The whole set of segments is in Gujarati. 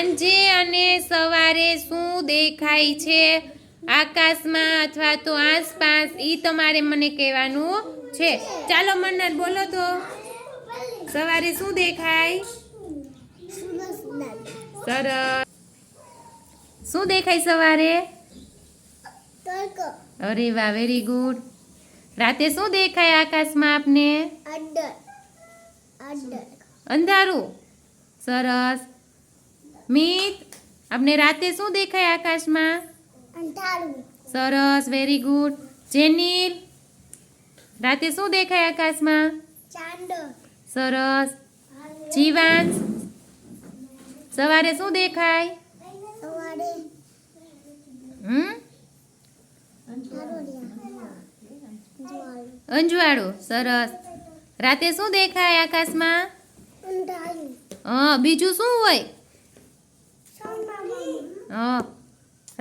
સાંજે અને સવારે શું દેખાય છે આકાશમાં અથવા તો આસપાસ? ઈ તમારે મને કહેવાનું છે. ચાલો મન્નત બોલો તો. સવારે શું દેખાય? સરસ. શું દેખાય સવારે? અરે વાહ, વેરી ગુડ. રાતે શું દેખાય આકાશમાં આપને? અંધારું. સરસ. મિત, આપને રાતે શું દેખાય આકાશમાં? સરસ, વેરી ગુડ. જેનિલ, રાતે શું દેખાય આકાશમાં? સરસ. જીવાંશ, સવારે શું દેખાય? અંજવાળું. સરસ. રાતે શું દેખાય આકાશમાં? બીજું શું હોય?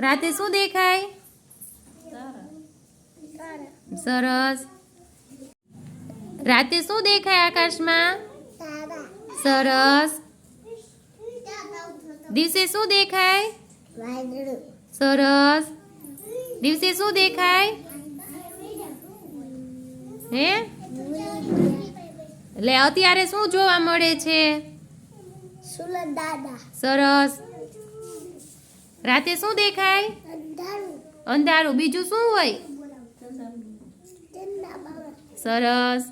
રાતે શું દેખાય? સરસ. રાતે શું દેખાય આકાશમાં? સરસ. દિવસે શું દેખાય? સરસ. દિવસે શું દેખાય? હે? એટલે અત્યારે શું જોવા મળે છે? સરસ. રાતે શું દેખાય? અંધારું. બીજું શું હોય? સરસ.